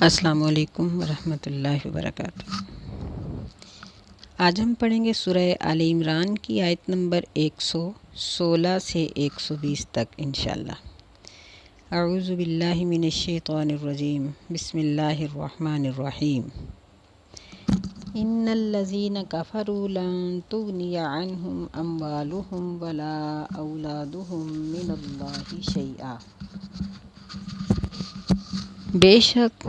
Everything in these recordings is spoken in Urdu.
السلام علیکم ورحمۃ اللہ وبرکاتہ۔ آج ہم پڑھیں گے سورہ آل عمران کی آیت نمبر 116 سے 120 تک انشاءاللہ۔ اعوذ باللہ من الشیطان الرجیم، بسم اللہ الرحمن الرحیم۔ ان الذین کفروا لن تغنی عنہم اموالہم ولا اولادہم من اللہ شیئا۔ بے شک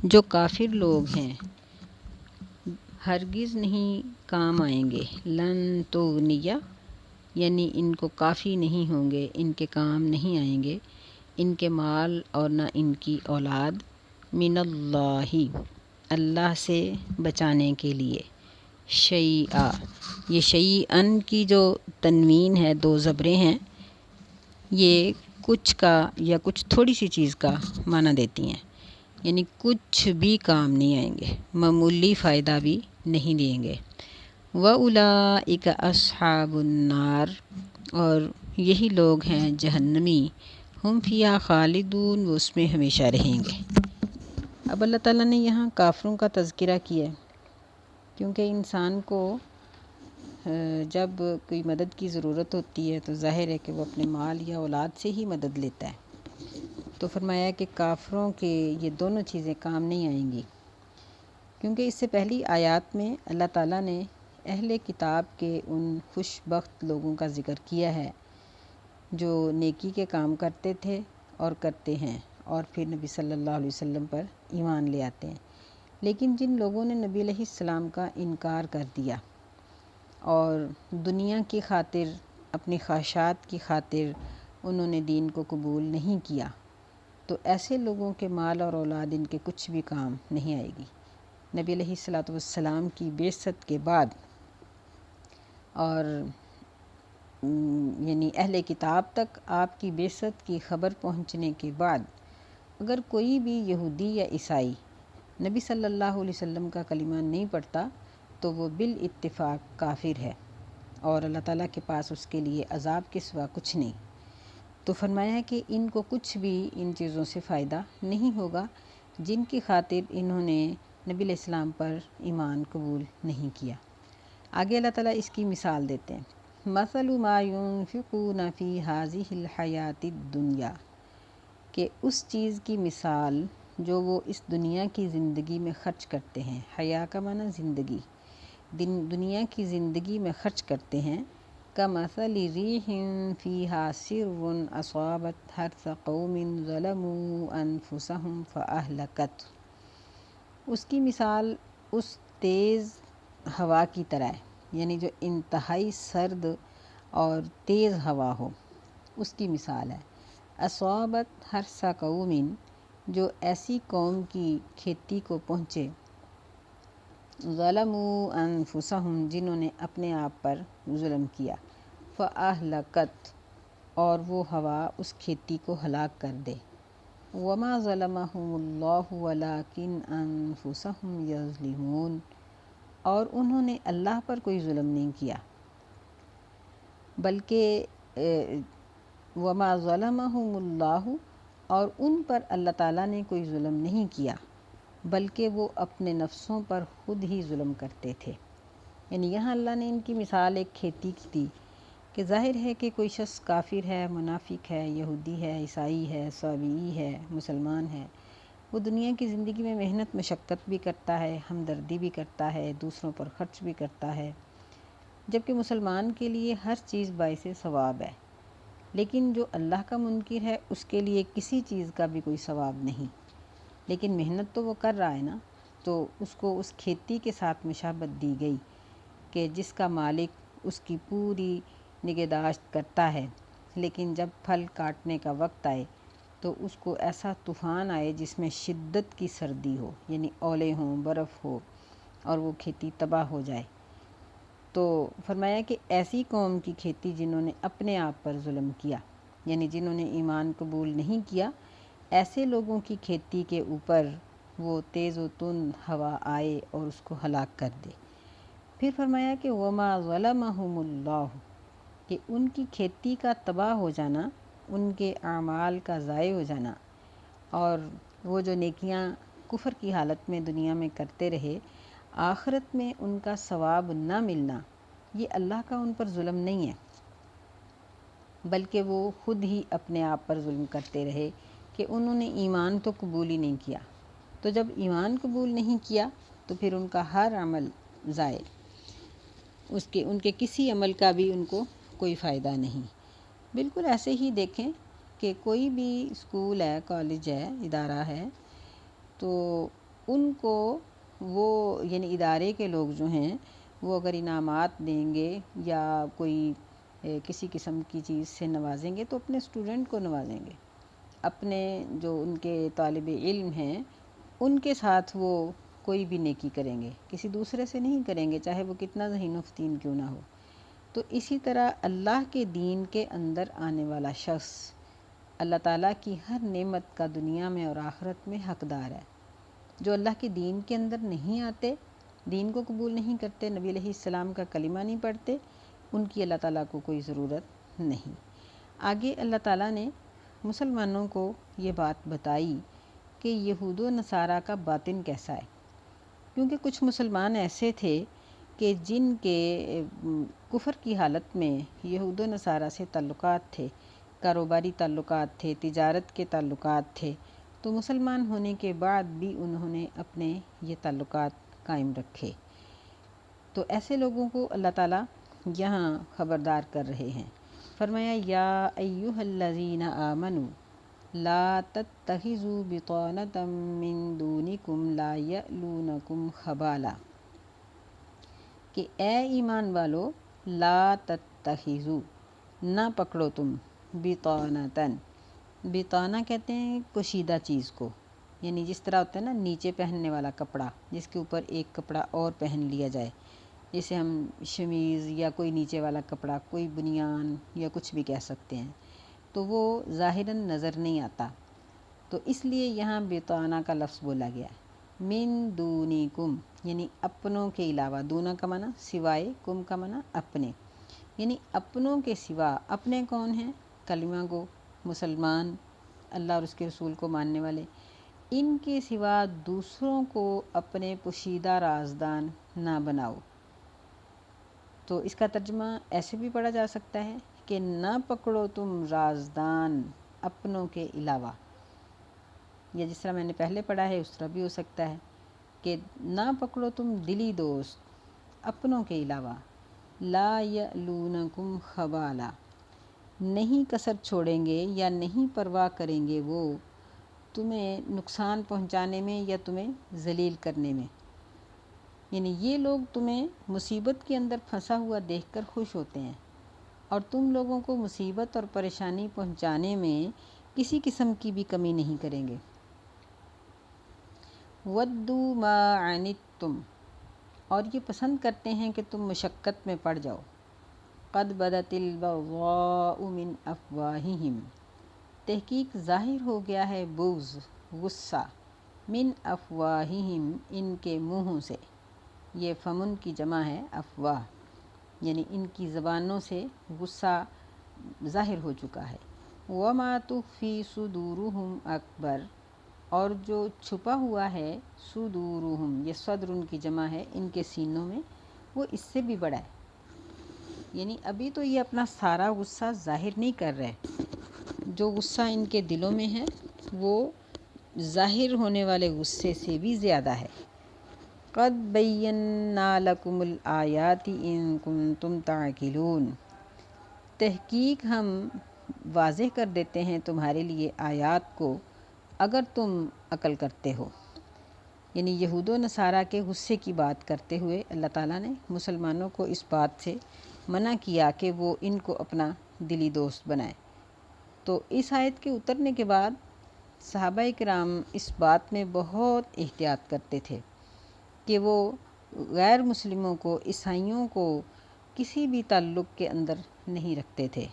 جو کافر لوگ ہیں ہرگز نہیں کام آئیں گے، لن تغنیہ یعنی ان کو کافی نہیں ہوں گے، ان کے کام نہیں آئیں گے، ان کے مال اور نہ ان کی اولاد، من اللہ اللہ سے بچانے کے لیے، شیئا یہ شیئن کی جو تنوین ہے، دو زبریں ہیں، یہ کچھ کا یا کچھ تھوڑی سی چیز کا معنی دیتی ہیں، یعنی کچھ بھی کام نہیں آئیں گے، معمولی فائدہ بھی نہیں دیں گے۔ وَأُولَئِكَ أَصْحَابُ النَّارِ اور یہی لوگ ہیں جہنمی، ہم فیہا خالدون وہ اس میں ہمیشہ رہیں گے۔ اب اللہ تعالیٰ نے یہاں کافروں کا تذکرہ کیا ہے، کیونکہ انسان کو جب کوئی مدد کی ضرورت ہوتی ہے تو ظاہر ہے کہ وہ اپنے مال یا اولاد سے ہی مدد لیتا ہے۔ تو فرمایا کہ کافروں کے یہ دونوں چیزیں کام نہیں آئیں گی، کیونکہ اس سے پہلی آیات میں اللہ تعالیٰ نے اہل کتاب کے ان خوش بخت لوگوں کا ذکر کیا ہے جو نیکی کے کام کرتے تھے اور کرتے ہیں، اور پھر نبی صلی اللہ علیہ وسلم پر ایمان لے آتے ہیں۔ لیکن جن لوگوں نے نبی علیہ السلام کا انکار کر دیا اور دنیا کی خاطر، اپنی خواہشات کی خاطر انہوں نے دین کو قبول نہیں کیا، تو ایسے لوگوں کے مال اور اولاد ان کے کچھ بھی کام نہیں آئے گی۔ نبی علیہ السلام کی بعثت کے بعد اور یعنی اہل کتاب تک آپ کی بعثت کی خبر پہنچنے کے بعد اگر کوئی بھی یہودی یا عیسائی نبی صلی اللہ علیہ وسلم کا کلمہ نہیں پڑھتا تو وہ بالاتفاق کافر ہے، اور اللہ تعالیٰ کے پاس اس کے لیے عذاب کے سوا کچھ نہیں۔ تو فرمایا ہے کہ ان کو کچھ بھی ان چیزوں سے فائدہ نہیں ہوگا جن کی خاطر انہوں نے نبی علیہ السلام پر ایمان قبول نہیں کیا۔ آگے اللہ تعالیٰ اس کی مثال دیتے ہیں، مثل ما ينفقون فی هذه الحیاۃ الدنیا کہ اس چیز کی مثال جو وہ اس دنیا کی زندگی میں خرچ کرتے ہیں، حیا کا معنی زندگی، دنیا کی زندگی میں خرچ کرتے ہیں، کمثل ریح فیہا سر اصابت حرث قوم ظلموا انفسهم فاہلکت، اس کی مثال اس تیز ہوا کی طرح ہے، یعنی جو انتہائی سرد اور تیز ہوا ہو اس کی مثال ہے، اصابت حرث قوم جو ایسی قوم کی کھیتی کو پہنچے، ظلموا انفسهم جنہوں نے اپنے آپ پر ظلم کیا، فاہلکت اور وہ ہوا اس کھیتی کو ہلاک کر دے، وما ظلمهم اللہ ولکن انفسهم یظلمون اور انہوں نے اللہ پر کوئی ظلم نہیں کیا بلکہ وما ظلمهم اللہ اور ان پر اللہ تعالیٰ نے کوئی ظلم نہیں کیا بلکہ وہ اپنے نفسوں پر خود ہی ظلم کرتے تھے۔ یعنی یہاں اللہ نے ان کی مثال ایک کھیتی کی دی کہ ظاہر ہے کہ کوئی شخص کافر ہے، منافق ہے، یہودی ہے، عیسائی ہے، صابئی ہے، مسلمان ہے، وہ دنیا کی زندگی میں محنت مشقت بھی کرتا ہے، ہمدردی بھی کرتا ہے، دوسروں پر خرچ بھی کرتا ہے، جبکہ مسلمان کے لیے ہر چیز باعث ثواب ہے، لیکن جو اللہ کا منکر ہے اس کے لیے کسی چیز کا بھی کوئی ثواب نہیں، لیکن محنت تو وہ کر رہا ہے نا، تو اس کو اس کھیتی کے ساتھ مشابہت دی گئی کہ جس کا مالک اس کی پوری نگہداشت کرتا ہے، لیکن جب پھل کاٹنے کا وقت آئے تو اس کو ایسا طوفان آئے جس میں شدت کی سردی ہو، یعنی اولے ہوں، برف ہو، اور وہ کھیتی تباہ ہو جائے۔ تو فرمایا کہ ایسی قوم کی کھیتی جنہوں نے اپنے آپ پر ظلم کیا، یعنی جنہوں نے ایمان قبول نہیں کیا، ایسے لوگوں کی کھیتی کے اوپر وہ تیز و تند ہوا آئے اور اس کو ہلاک کر دے۔ پھر فرمایا کہ وما ظلمهم اللہ کہ ان کی کھیتی کا تباہ ہو جانا، ان کے اعمال کا ضائع ہو جانا، اور وہ جو نیکیاں کفر کی حالت میں دنیا میں کرتے رہے، آخرت میں ان کا ثواب نہ ملنا یہ اللہ کا ان پر ظلم نہیں ہے، بلکہ وہ خود ہی اپنے آپ پر ظلم کرتے رہے کہ انہوں نے ایمان تو قبول ہی نہیں کیا۔ تو جب ایمان قبول نہیں کیا تو پھر ان کا ہر عمل ضائع، ان کے کسی عمل کا بھی ان کو کوئی فائدہ نہیں۔ بالکل ایسے ہی دیکھیں کہ کوئی بھی اسکول ہے، کالج ہے، ادارہ ہے، تو ان کو وہ یعنی ادارے کے لوگ جو ہیں وہ اگر انعامات دیں گے یا کوئی کسی قسم کی چیز سے نوازیں گے تو اپنے اسٹوڈنٹ کو نوازیں گے، اپنے جو ان کے طالب علم ہیں ان کے ساتھ وہ کوئی بھی نیکی کریں گے، کسی دوسرے سے نہیں کریں گے، چاہے وہ کتنا ذہین و فطین کیوں نہ ہو۔ تو اسی طرح اللہ کے دین کے اندر آنے والا شخص اللہ تعالیٰ کی ہر نعمت کا دنیا میں اور آخرت میں حقدار ہے۔ جو اللہ کے دین کے اندر نہیں آتے، دین کو قبول نہیں کرتے، نبی علیہ السلام کا کلمہ نہیں پڑھتے، ان کی اللہ تعالیٰ کو کوئی ضرورت نہیں۔ آگے اللہ تعالیٰ نے مسلمانوں کو یہ بات بتائی کہ یہود و نصارہ کا باطن کیسا ہے، کیونکہ کچھ مسلمان ایسے تھے کہ جن کے کفر کی حالت میں یہود و نصارہ سے تعلقات تھے، کاروباری تعلقات تھے، تجارت کے تعلقات تھے، تو مسلمان ہونے کے بعد بھی انہوں نے اپنے یہ تعلقات قائم رکھے۔ تو ایسے لوگوں کو اللہ تعالیٰ یہاں خبردار کر رہے ہیں، فرمایا یا ایھا الذین آمنوا لا تتخذوا بطانة من دونکم لا یألونکم خبالا، کہ اے ایمان والو لا تتخذوا، نہ پکڑو تم، بطانة، بطانہ کہتے ہیں کشیدہ چیز کو، یعنی جس طرح ہوتا ہے نا نیچے پہننے والا کپڑا جس کے اوپر ایک کپڑا اور پہن لیا جائے، جسے ہم شمیز یا کوئی نیچے والا کپڑا، کوئی بنیان یا کچھ بھی کہہ سکتے ہیں، تو وہ ظاہراً نظر نہیں آتا، تو اس لیے یہاں بطانہ کا لفظ بولا گیا ہے۔ من دونکم یعنی اپنوں کے علاوہ، دونا کا معنی سوائے، کم کا معنی اپنے، یعنی اپنوں کے سوا، اپنے کون ہیں؟ کلمہ گو، مسلمان، اللہ اور اس کے رسول کو ماننے والے، ان کے سوا دوسروں کو اپنے پوشیدہ رازدان نہ بناؤ۔ تو اس کا ترجمہ ایسے بھی پڑھا جا سکتا ہے کہ نہ پکڑو تم رازدان اپنوں کے علاوہ، یا جس طرح میں نے پہلے پڑھا ہے اس طرح بھی ہو سکتا ہے کہ نہ پکڑو تم دلی دوست اپنوں کے علاوہ، لا یألونکم خبالا، نہیں کسر چھوڑیں گے یا نہیں پرواہ کریں گے وہ تمہیں نقصان پہنچانے میں یا تمہیں ذلیل کرنے میں، یعنی یہ لوگ تمہیں مصیبت کے اندر پھنسا ہوا دیکھ کر خوش ہوتے ہیں اور تم لوگوں کو مصیبت اور پریشانی پہنچانے میں کسی قسم کی بھی کمی نہیں کریں گے۔ وَدُّوا مَا عَنِتُّمْ، اور یہ پسند کرتے ہیں کہ تم مشقت میں پڑ جاؤ۔ قَدْ بَدَتِ الْبَغْضَاءُ مِنْ أَفْوَاهِهِمْ، تحقیق ظاہر ہو گیا ہے بغض، غصہ، من افواہہم، ان کے منہوں سے، یہ فمن کی جمع ہے افواہ، یعنی ان کی زبانوں سے غصہ ظاہر ہو چکا ہے۔ وما تخفی صدورہم اکبر، اور جو چھپا ہوا ہے صدورہم، یہ صدر ان کی جمع ہے، ان کے سینوں میں، وہ اس سے بھی بڑا ہے، یعنی ابھی تو یہ اپنا سارا غصہ ظاہر نہیں کر رہے، جو غصہ ان کے دلوں میں ہے وہ ظاہر ہونے والے غصے سے بھی زیادہ ہے۔ قد بینا لکم الآیات ان کنتم تعقلون، تحقیق ہم واضح کر دیتے ہیں تمہارے لیے آیات کو اگر تم عقل کرتے ہو۔ یعنی یہود و نصارہ کے غصے کی بات کرتے ہوئے اللہ تعالیٰ نے مسلمانوں کو اس بات سے منع کیا کہ وہ ان کو اپنا دلی دوست بنائے۔ تو اس آیت کے اترنے کے بعد صحابہ کرام اس بات میں بہت احتیاط کرتے تھے کہ وہ غیر مسلموں کو، عیسائیوں کو کسی بھی تعلق کے اندر نہیں رکھتے تھے،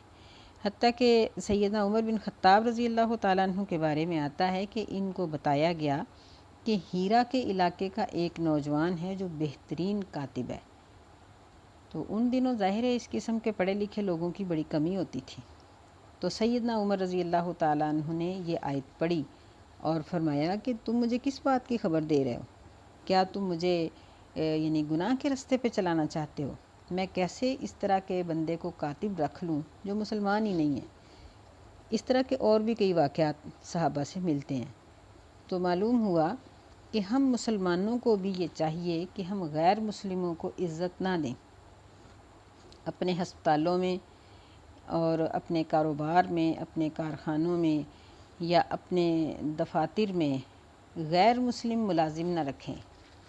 حتیٰ کہ سیدنا عمر بن خطاب رضی اللہ تعالیٰ عنہ کے بارے میں آتا ہے کہ ان کو بتایا گیا کہ ہیرا کے علاقے کا ایک نوجوان ہے جو بہترین کاتب ہے۔ تو ان دنوں ظاہر ہے اس قسم کے پڑھے لکھے لوگوں کی بڑی کمی ہوتی تھی، تو سیدنا عمر رضی اللہ تعالیٰ عنہ نے یہ آیت پڑھی اور فرمایا کہ تم مجھے کس بات کی خبر دے رہے ہو؟ کیا تم مجھے یعنی گناہ کے راستے پہ چلانا چاہتے ہو؟ میں کیسے اس طرح کے بندے کو کاتب رکھ لوں جو مسلمان ہی نہیں ہے؟ اس طرح کے اور بھی کئی واقعات صحابہ سے ملتے ہیں۔ تو معلوم ہوا کہ ہم مسلمانوں کو بھی یہ چاہیے کہ ہم غیر مسلموں کو عزت نہ دیں۔ اپنے ہسپتالوں میں اور اپنے کاروبار میں، اپنے کارخانوں میں یا اپنے دفاتر میں غیر مسلم ملازم نہ رکھیں،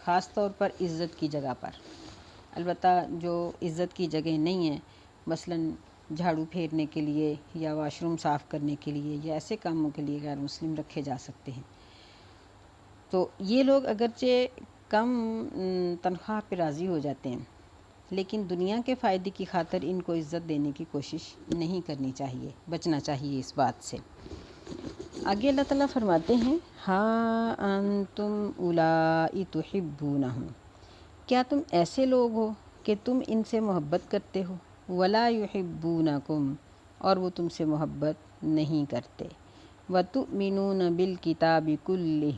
خاص طور پر عزت کی جگہ پر۔ البتہ جو عزت کی جگہ نہیں ہیں، مثلاً جھاڑو پھیرنے کے لیے یا واش روم صاف کرنے کے لیے یا ایسے کاموں کے لیے غیر مسلم رکھے جا سکتے ہیں۔ تو یہ لوگ اگرچہ کم تنخواہ پہ راضی ہو جاتے ہیں، لیکن دنیا کے فائدے کی خاطر ان کو عزت دینے کی کوشش نہیں کرنی چاہیے، بچنا چاہیے اس بات سے۔ آگے اللہ تعالیٰ فرماتے ہیں ہاں انتم اولائی تحبونہم، کیا تم ایسے لوگ ہو کہ تم ان سے محبت کرتے ہو، ولا یحبونکم، اور وہ تم سے محبت نہیں کرتے، وتؤمنون بالکتاب کلہ،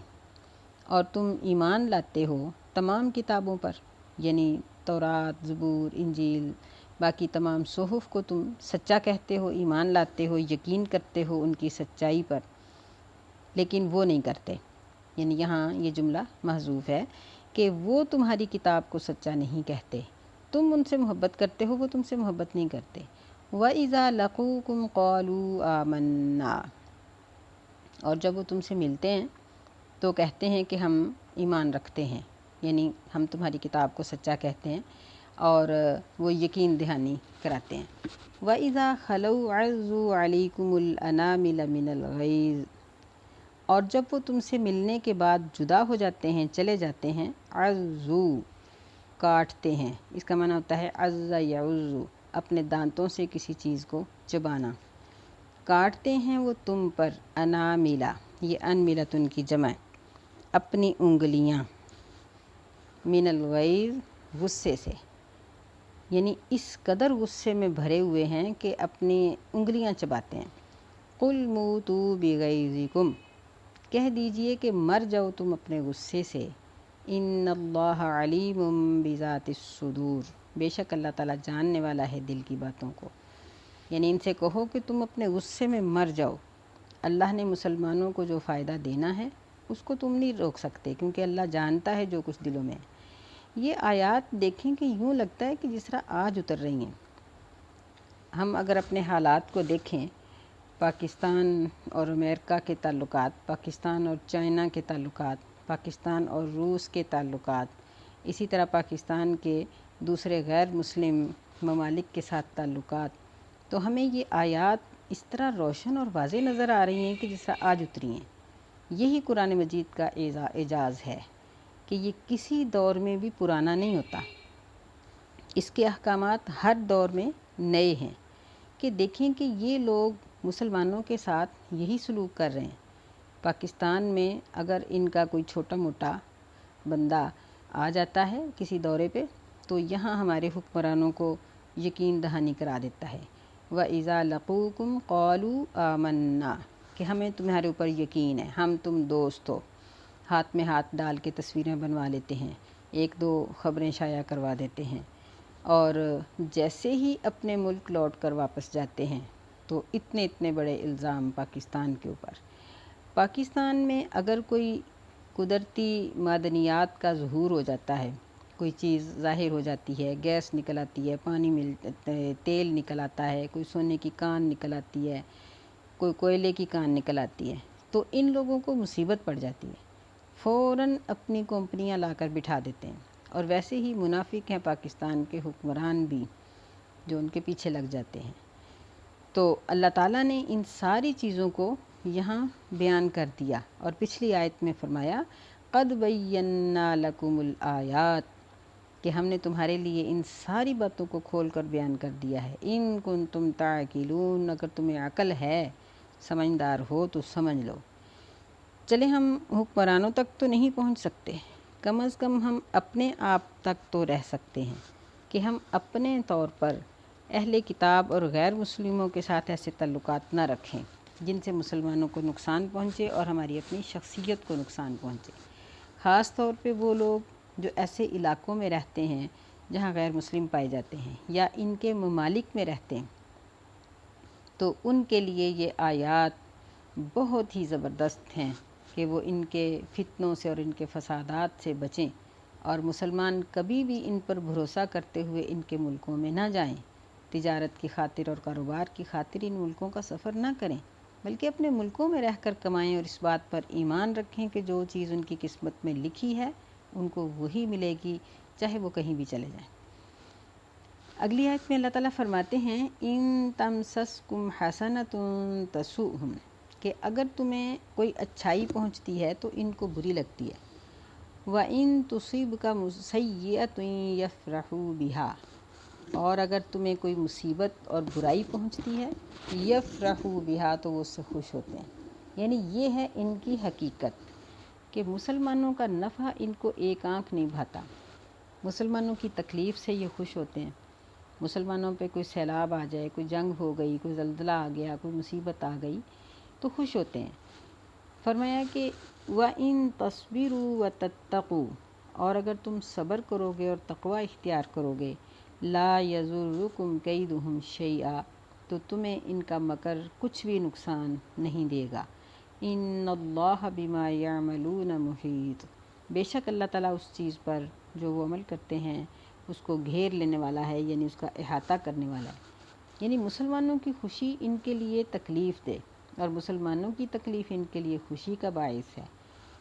اور تم ایمان لاتے ہو تمام کتابوں پر، یعنی تورات، زبور، انجیل، باقی تمام صحف کو تم سچا کہتے ہو، ایمان لاتے ہو، یقین کرتے ہو ان کی سچائی پر، لیکن وہ نہیں کرتے۔ یعنی یہاں یہ جملہ محذوف ہے کہ وہ تمہاری کتاب کو سچا نہیں کہتے، تم ان سے محبت کرتے ہو، وہ تم سے محبت نہیں کرتے۔ وَإِذَا لَقُوكُمْ قَالُوا آمَنَّا، اور جب وہ تم سے ملتے ہیں تو کہتے ہیں کہ ہم ایمان رکھتے ہیں، یعنی ہم تمہاری کتاب کو سچا کہتے ہیں، اور وہ یقین دہانی کراتے ہیں۔ وَإِذَا خَلَوْا عَضُّوا عَلَيْكُمُ الْأَنَامِلَ مِنَ الْغَيْظِ، اور جب وہ تم سے ملنے کے بعد جدا ہو جاتے ہیں، چلے جاتے ہیں، عَضُّوا، کاٹتے ہیں، اس کا معنی ہوتا ہے عَضَّ یعُضُّ، اپنے دانتوں سے کسی چیز کو چبانا، کاٹتے ہیں وہ تم پر، اناملہ، یہ انملتن کی جمع، اپنی انگلیاں، من الغیظ، غصے سے، یعنی اس قدر غصے میں بھرے ہوئے ہیں کہ اپنی انگلیاں چباتے ہیں۔ قُلْ مُوتُوا بِغَیظِکُمْ، کہہ دیجئے کہ مر جاؤ تم اپنے غصے سے، ان اللہ علیم بذات الصدور، بے شک اللہ تعالیٰ جاننے والا ہے دل کی باتوں کو۔ یعنی ان سے کہو کہ تم اپنے غصے میں مر جاؤ، اللہ نے مسلمانوں کو جو فائدہ دینا ہے اس کو تم نہیں روک سکتے، کیونکہ اللہ جانتا ہے جو کچھ دلوں میں ہے۔ یہ آیات دیکھیں کہ یوں لگتا ہے کہ جس طرح آج اتر رہی ہیں۔ ہم اگر اپنے حالات کو دیکھیں، پاکستان اور امریکہ کے تعلقات، پاکستان اور چائنا کے تعلقات، پاکستان اور روس کے تعلقات، اسی طرح پاکستان کے دوسرے غیر مسلم ممالک کے ساتھ تعلقات، تو ہمیں یہ آیات اس طرح روشن اور واضح نظر آ رہی ہیں کہ جس طرح آج اتری ہیں۔ یہی قرآن مجید کا اعجاز ہے کہ یہ کسی دور میں بھی پرانا نہیں ہوتا، اس کے احکامات ہر دور میں نئے ہیں۔ کہ دیکھیں کہ یہ لوگ مسلمانوں کے ساتھ یہی سلوک کر رہے ہیں۔ پاکستان میں اگر ان کا کوئی چھوٹا موٹا بندہ آ جاتا ہے کسی دورے پہ تو یہاں ہمارے حکمرانوں کو یقین دہانی کرا دیتا ہے۔ وَإِذَا لَقُوكُمْ قَالُوا آمَنَّا، کہ ہمیں تمہارے اوپر یقین ہے، ہم تم دوست ہو، ہاتھ میں ہاتھ ڈال کے تصویریں بنوا لیتے ہیں، ایک دو خبریں شائع کروا دیتے ہیں، اور جیسے ہی اپنے ملک لوٹ کر واپس جاتے ہیں تو اتنے بڑے الزام پاکستان کے اوپر۔ پاکستان میں اگر کوئی قدرتی معدنیات کا ظہور ہو جاتا ہے، کوئی چیز ظاہر ہو جاتی ہے، گیس نکل آتی ہے، پانی تیل نکل آتا ہے، کوئی سونے کی کان نکل آتی ہے، کوئی کوئلے کی کان نکل آتی ہے، تو ان لوگوں کو مصیبت پڑ جاتی ہے، فوراً اپنی کمپنیاں لا کر بٹھا دیتے ہیں۔ اور ویسے ہی منافق ہیں پاکستان کے حکمران بھی جو ان کے پیچھے لگ جاتے ہیں۔ تو اللہ تعالیٰ نے ان ساری چیزوں کو یہاں بیان کر دیا، اور پچھلی آیت میں فرمایا قَدْ بَيَّنَّا لَكُمُ الْآيَاتِ، کہ ہم نے تمہارے لیے ان ساری باتوں کو کھول کر بیان کر دیا ہے۔ ان کنتم تعقلون، اگر تمہیں عقل ہے، سمجھدار ہو تو سمجھ لو۔ چلے ہم حکمرانوں تک تو نہیں پہنچ سکتے، کم از کم ہم اپنے آپ تک تو رہ سکتے ہیں کہ ہم اپنے طور پر اہل کتاب اور غیر مسلموں کے ساتھ ایسے تعلقات نہ رکھیں۔ جن سے مسلمانوں کو نقصان پہنچے اور ہماری اپنی شخصیت کو نقصان پہنچے، خاص طور پہ وہ لوگ جو ایسے علاقوں میں رہتے ہیں جہاں غیر مسلم پائے جاتے ہیں یا ان کے ممالک میں رہتے ہیں، تو ان کے لیے یہ آیات بہت ہی زبردست ہیں کہ وہ ان کے فتنوں سے اور ان کے فسادات سے بچیں، اور مسلمان کبھی بھی ان پر بھروسہ کرتے ہوئے ان کے ملکوں میں نہ جائیں، تجارت کی خاطر اور کاروبار کی خاطر ان ملکوں کا سفر نہ کریں، بلکہ اپنے ملکوں میں رہ کر کمائیں اور اس بات پر ایمان رکھیں کہ جو چیز ان کی قسمت میں لکھی ہے ان کو وہی ملے گی، چاہے وہ کہیں بھی چلے جائیں۔ اگلی آیت میں اللہ تعالیٰ فرماتے ہیں ان تمسسکم حسنۃ تسؤہم، کہ اگر تمہیں کوئی اچھائی پہنچتی ہے تو ان کو بری لگتی ہے، وَإِن تُصِبْكَ سَیِّئَةٌ یفرحوا بِہَا، اور اگر تمہیں کوئی مصیبت اور برائی پہنچتی ہے یفرحوا بِہَا، تو وہ اس سے خوش ہوتے ہیں۔ یعنی یہ ہے ان کی حقیقت کہ مسلمانوں کا نفع ان کو ایک آنکھ نہیں بھاتا، مسلمانوں کی تکلیف سے یہ خوش ہوتے ہیں، مسلمانوں پہ کوئی سیلاب آ جائے، کوئی جنگ ہو گئی، کوئی زلزلہ آ گیا، کوئی مصیبت آ گئی تو خوش ہوتے ہیں۔ فرمایا کہ وَإِن تَصْبِرُوا وَتَتَّقُوا، اور اگر تم صبر کرو گے اور تقوی اختیار کرو گے، لا يَضُرُّكُمْ كَيْدُهُمْ شَيْئًا، تو تمہیں ان کا مکر کچھ بھی نقصان نہیں دے گا۔ ان اللہ بما یعملون محیط، بے شک اللہ تعالیٰ اس چیز پر جو وہ عمل کرتے ہیں اس کو گھیر لینے والا ہے، یعنی اس کا احاطہ کرنے والا ہے۔ یعنی مسلمانوں کی خوشی ان کے لیے تکلیف دے اور مسلمانوں کی تکلیف ان کے لیے خوشی کا باعث ہے،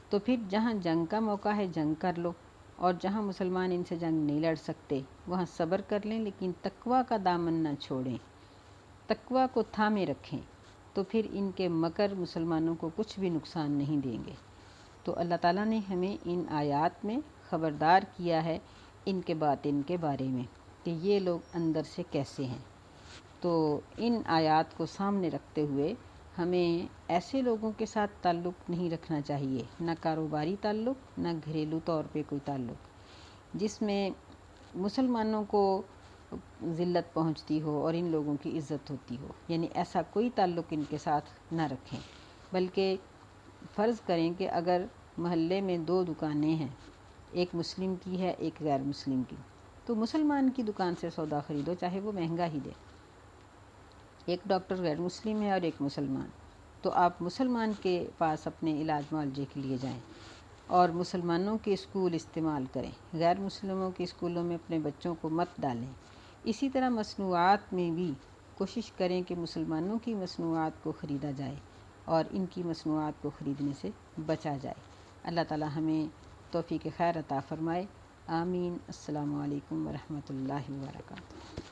تو پھر جہاں جنگ کا موقع ہے جنگ کر لو، اور جہاں مسلمان ان سے جنگ نہیں لڑ سکتے وہاں صبر کر لیں، لیکن تقوی کا دامن نہ چھوڑیں، تقوی کو تھامے رکھیں، تو پھر ان کے مکر مسلمانوں کو کچھ بھی نقصان نہیں دیں گے۔ تو اللہ تعالیٰ نے ہمیں ان آیات میں خبردار کیا ہے ان کے باطن کے بارے میں کہ یہ لوگ اندر سے کیسے ہیں۔ تو ان آیات کو سامنے رکھتے ہوئے ہمیں ایسے لوگوں کے ساتھ تعلق نہیں رکھنا چاہیے، نہ کاروباری تعلق، نہ گھریلو طور پہ کوئی تعلق جس میں مسلمانوں کو ذلت پہنچتی ہو اور ان لوگوں کی عزت ہوتی ہو، یعنی ایسا کوئی تعلق ان کے ساتھ نہ رکھیں، بلکہ فرض کریں کہ اگر محلے میں دو دکانیں ہیں، ایک مسلم کی ہے ایک غیر مسلم کی، تو مسلمان کی دکان سے سودا خریدو چاہے وہ مہنگا ہی دے۔ ایک ڈاکٹر غیر مسلم ہے اور ایک مسلمان، تو آپ مسلمان کے پاس اپنے علاج معالجے کے لیے جائیں اور مسلمانوں کے اسکول استعمال کریں، غیر مسلموں کے اسکولوں میں اپنے بچوں کو مت ڈالیں۔ اسی طرح مصنوعات میں بھی کوشش کریں کہ مسلمانوں کی مصنوعات کو خریدا جائے اور ان کی مصنوعات کو خریدنے سے بچا جائے۔ اللہ تعالی ہمیں توفیق خیر عطا فرمائے، آمین۔ السلام علیکم ورحمۃ اللہ وبرکاتہ۔